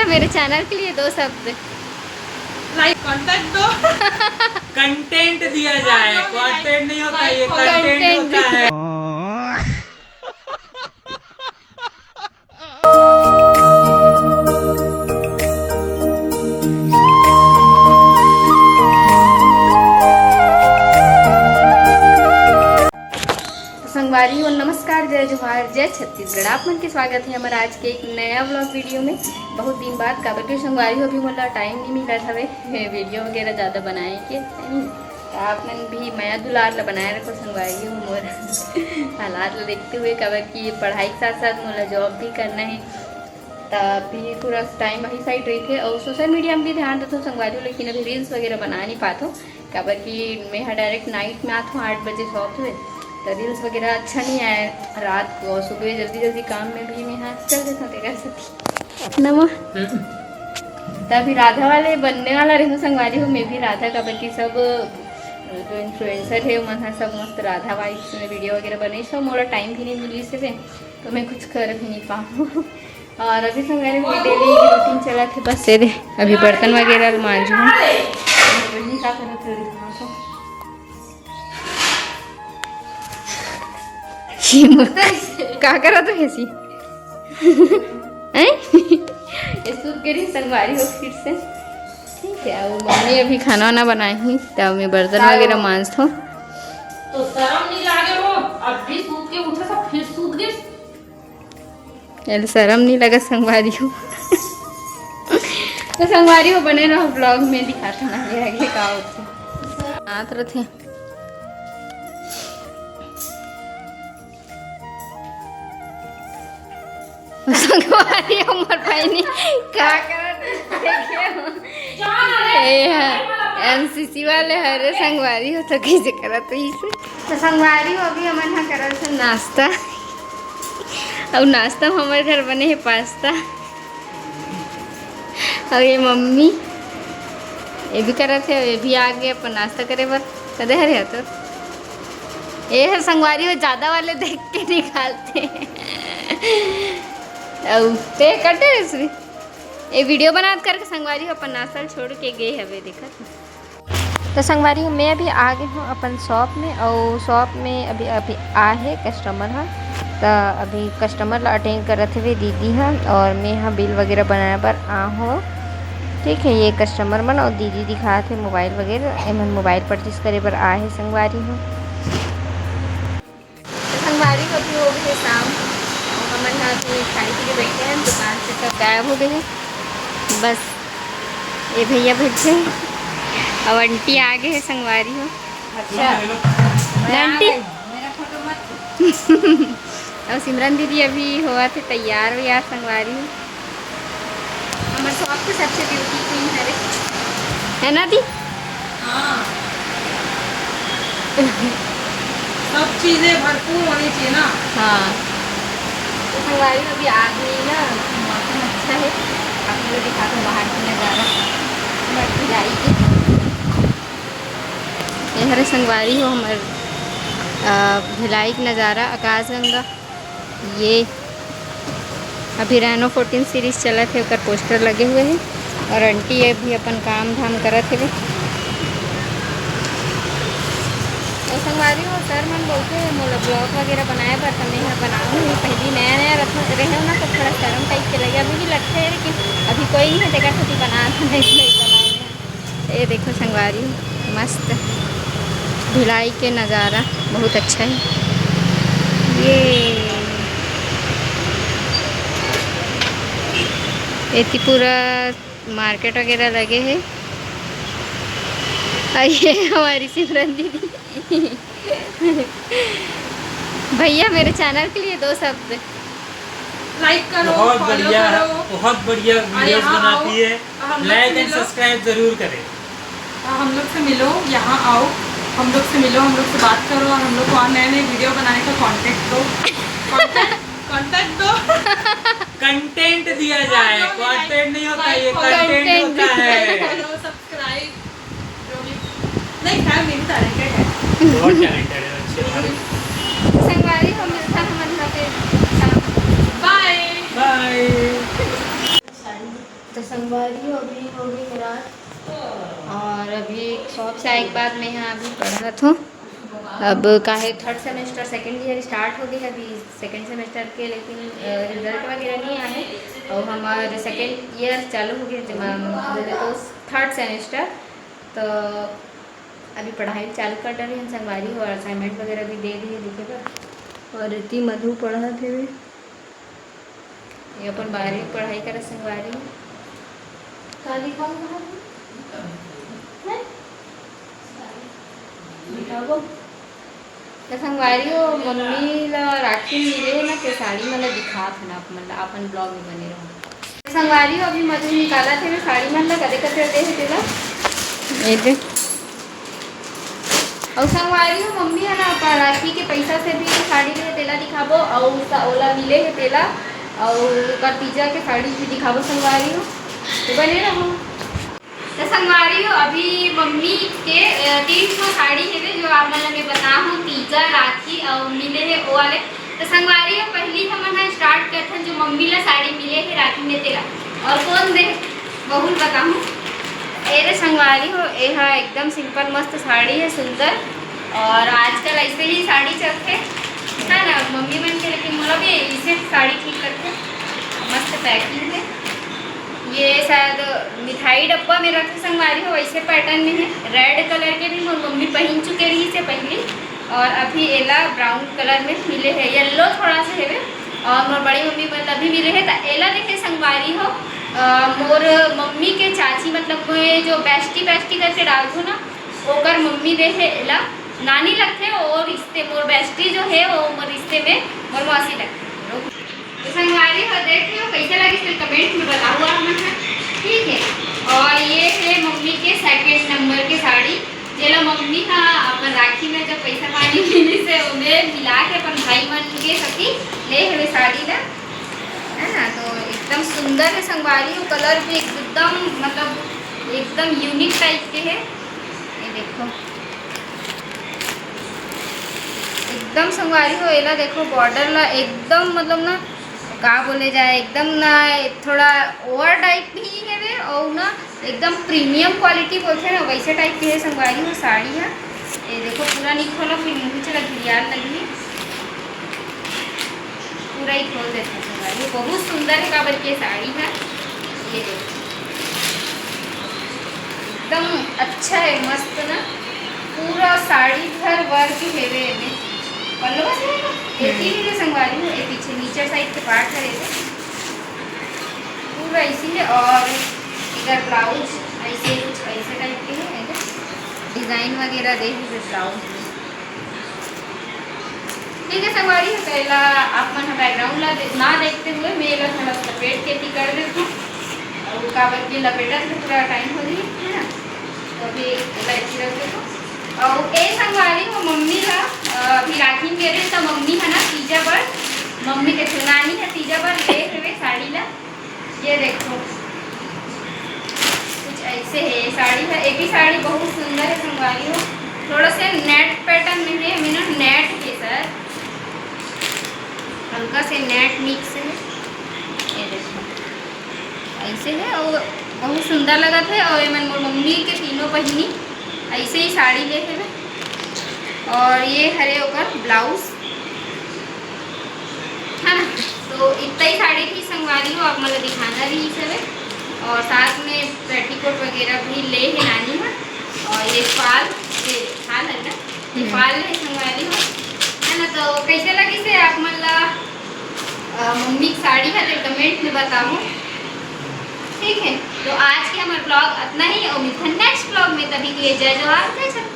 भैया मेरे चैनल के लिए 2 शब्द लाइक कांटेक्ट दो। कंटेंट दिया जाए, कंटेंट नहीं होता, ये कंटेंट होता है। संगवारी और नमस्कार, जय जोहार, जय छत्तीसगढ़। आप मन के स्वागत है हमारा आज के एक नया व्लॉग वीडियो में। बहुत दिन बाद काबर के संगवारी हो भी मोला टाइम नहीं मिला था वीडियो वगैरह ज़्यादा बनाए के आप मन भी माया दुलार ला बनाए रखो संगवारी हो मोर हालात ला देखते हुए काबर की पढ़ाई के साथ साथ मोला जॉब भी करना है तभी पूरा टाइम वही साइड रही थे और सोशल मीडिया में भी ध्यान देता हूँ संगवारी हो, लेकिन अभी रील्स वगैरह बना नहीं पाता हूँ काबर की मैं डायरेक्ट नाइट में आता हूँ 8 बजे शॉप हुए तो रील्स वगैरह अच्छा नहीं आया रात को और सुबह जल्दी जल्दी काम में भी मैं हाथ चल देता हूँ कर सकती नमो तभी राधा वाले बनने वाला रही हूँ संगवारी हूँ मैं भी राधा का बल्कि सब जो इन्फ्लुएंसर है मन सब मस्त राधा वाइस में वीडियो वगैरह बने सब मोड़ा टाइम भी नहीं मिली से तो मैं कुछ कर भी नहीं पाऊँ और अभी संगवारी में डेली की रूटीन चला थे बस से अभी बर्तन वगैरह मांझू क्या क्या करा तो ऐसी करी संगवारी हो फिर से ठीक है। वो मम्मी अभी खाना वाना बनाई हुई तब मैं बर्तन वगैरह मांझता हूँ तो शर्म नहीं लागे हो, अब भी सूत के उठे सब फिर सूत गए। यार शर्म नहीं लगा संगवारी हो तो संगवारी हो बने रहो ब्लॉग में दिखाता ना आगे का हाथ रखे संगवारी उमर पाई क्या एमसीसी वाले हरे संगवारी हो तो कैसे करा तो संगवारी हो अभी हमारे यहाँ करा नाश्ता और नाश्ता में हमारे घर बने है पास्ता और ये मम्मी ये भी कर रहे थे ये भी आ गए अपन नाश्ता करे बर कदे हरे तो ये है संगवारी हो ज़्यादा वाले देख के निकालते ते कटे इसमें ये वीडियो बना करके संगवारी हो अपन नाश्ता छोड़ के गए हवे देखा तो संगवारी हूँ मैं अभी आ गई हूँ अपन शॉप में और शॉप में अभी आ है कस्टमर है तो अभी कस्टमर ला अटेंड करते हुए दीदी है और मैं यहाँ बिल वगैरह बनाने पर आ हो ठीक है। ये कस्टमर मन और दीदी दिखा थे मोबाइल वगैरह एमन मोबाइल परचेज करे पर आ है संगवारी हूँ संगवारी को भी हो गई है शाम हमन यहाँ पे खाई पी के बैठे हैं दुकान से सब गायब हो गए हैं बस ये भैया बैठे अब आंटी आगे है संगवारी हो अच्छा आंटी और सिमरन दीदी अभी हुआ थे तैयार यार संगवारी हो हमारे शॉप पे सबसे ब्यूटी क्वीन है ना दी हाँ सब चीजें भरपूर होनी चाहिए ना। हाँ तो संगवारी में अभी आ गई ना मौसम अच्छा है आप लोग दिखा दो बाहर की नज़ारा भिलाई के ये हरे संगवारी हो हमारे भिलाई का नज़ारा आकाशगंगा ये अभी रेनो 14 सीरीज़ चला थे उसका पोस्टर लगे हुए हैं और आंटी अभी अपन काम धाम करा थे तो संगवारी हो सर मन बोलते हैं मोला ब्लॉग वगैरह बनाए पर मैं यहाँ बनाऊँगी पहली नया नया रहे ना तो थोड़ा शर्म टाइप के लगे अभी भी लगते है लेकिन अभी कोई नहीं है देखा खुद बना नहीं बनाऊँगा। ये देखो संगवारी मस्त भिलाई के नज़ारा बहुत अच्छा है। ये पूरा मार्केट वगैरह लगे हैं ये हमारी सिमरन दीदी भैया मेरे चैनल के लिए 2 शब्द लाइक करो, बहुत बढ़िया वीडियोस बनाती है, लाइक एंड सब्सक्राइब जरूर करें। हम लोग से मिलो, यहाँ आओ, हम लोग से मिलो, हम लोग से बात करो और हम लोग को नए नए वीडियो बनाने का कांटेक्ट दो कंटेंट दिया जाए, कंटेंट नहीं होता, ये कंटेंट होता है। सब्सक्राइब नहीं खैर मेरी तारीफ है बहुत टैलेंटेड है अच्छे संगवारी को मिलता है मतलब बाय बाय। तो संगवारी अभी हो गई रात, और अभी शॉप से आए के बाद मैं यहाँ अभी पढ़ा था। अब का है third semester second year start हो गया अभी सेकेंड सेमेस्टर के, लेकिन रिजल्ट वगैरह नहीं आए और हमारे सेकेंड ईयर चालू हो गया बोले तो थर्ड सेमेस्टर। तो अभी पढ़ाई चालू कर रही हैं संगवारी, और असाइनमेंट वगैरह भी दे दिए लिखे पर। और इतनी मधु पढ़ा थे भी, ये अपन 12वीं पढ़ाई कर संगवारी काली कौन तो संगवारी हो मम्मी ला राखी मिले ना के साड़ी मतलब दिखा था ना मतलब अपन ब्लॉग में बने रहो। संगवारी हो अभी मधु निकाला थे साड़ी मतलब कदे कदे दे तेला ये दे। और संगवारी हो मम्मी है ना राखी के पैसा से भी साड़ी ले तेला दिखाबो, और ओला मिले है तेला और कतीजा के साड़ी भी दिखाबो संगवारी हो तो बने रहो। तो संगवारी हो अभी मम्मी के 300 साड़ी है जो आप मतलब मैं बता हूँ तीजा राखी और मिले है वो वाले। तो संगवारी हो पहली हम स्टार्ट करते हैं जो मम्मी ला साड़ी मिले है राखी में तेरा, और कौन दे बहुत बताऊँ अरे संगवारी हो यह एकदम सिंपल मस्त साड़ी है सुंदर, और आजकल ऐसे ही साड़ी चलते है ना मम्मी मन के, लेकिन मोला भी इसे साड़ी ठीक करते मस्त पैकिंग है। ये शायद मिठाई डब्बा में रखे संगवारी हो वैसे पैटर्न में है, रेड कलर के भी मम्मी पहन चुके रही से पहले, और अभी एला ब्राउन कलर में मिले है, येलो थोड़ा सा है और मोर बड़ी मम्मी मतलब अभी मिले है। तो एला देखे संगवारी हो मोर मम्मी के चाची मतलब जो बेस्टी करके डालते ना ओकर मम्मी दे है एला नानी लगते और रिश्ते मोर बेस्टी जो है वो मोर रिश्ते में मोर मौसी लगते। तो संगवारी हो देखते हो कैसे लगे फिर कमेंट में बता हुआ हमें, ठीक है। और ये है मम्मी के सेकंड नंबर की साड़ी, जेला मम्मी हाँ अपन राखी में जब पैसा पानी मिली से उन्हें मिला के अपन भाई मन के सखी ले हुए साड़ी ला है ना। तो एकदम सुंदर है संगवारी हो, कलर भी एकदम मतलब एकदम यूनिक टाइप के है। ये देखो एकदम संगवारी हो एला देखो बॉर्डर ला एकदम मतलब ना का बोले जाए एकदम ना थोड़ा ओवर टाइप भी है वे, और ना एकदम प्रीमियम क्वालिटी बोलते हैं ना वैसे टाइप की है संगवारी हो साड़ी है। ये देखो पूरा नहीं खोला फिर मुँह चला घिरियाल लगी पूरा ही खोल देते हैं संगवारी, बहुत सुंदर है काबर की साड़ी है। ये देखो एकदम अच्छा है मस्त ना पूरा साड़ी भर वर्क है वे में पल्लू बस है संगवारी हो। ये पीछे नीचे साइड के पार्ट है पूरा इसीलिए, और इधर ब्लाउज ऐसे कुछ ऐसे टाइप के है डिज़ाइन वगैरह दे हुए ब्लाउज में, ठीक है संगवारी हो। पहला आप मन बैकग्राउंड ला ना देखते हुए मेरा थोड़ा लपेट के कर देते हूँ, और काबर की लपेटा से पूरा टाइम हो रही है ना, तो अभी ऐसी रख देते हूँ। और ए संगवारी हो मम्मी का अभी राखी में रहे तो मम्मी है ना तीजा पर मम्मी के नानी है तीजा पर ले हुए साड़ी ला। ये देखो कुछ ऐसे है ये साड़ी है, एक ही साड़ी बहुत सुंदर है संगवारी हो, थोड़ा सा नेट पैटर्न में है हमें ना नेट के सर हल्का से नेट मिक्स है। ये देखो ऐसे है और बहुत सुंदर लगा थे, और ये मैंने मम्मी के तीनों पहनी ऐसे ही साड़ी ले है। और ये हरे होकर ब्लाउज है ना, तो इतना ही साड़ी थी संगवारी हो आप मतलब दिखाना रही सब, और साथ में पेटीकोट वगैरह भी ले है नानी है। और ये फाल है ना, ये फाल है संगवारी हो है ना। तो कैसे लगी से आप मतलब मम्मी की साड़ी है तो कमेंट में बताओ, ठीक है। तो आज के हमारे ब्लॉग इतना ही, और मिलते हैं नेक्स्ट ब्लॉग में, तभी के लिए जय जोहार जय छत्तीसगढ़।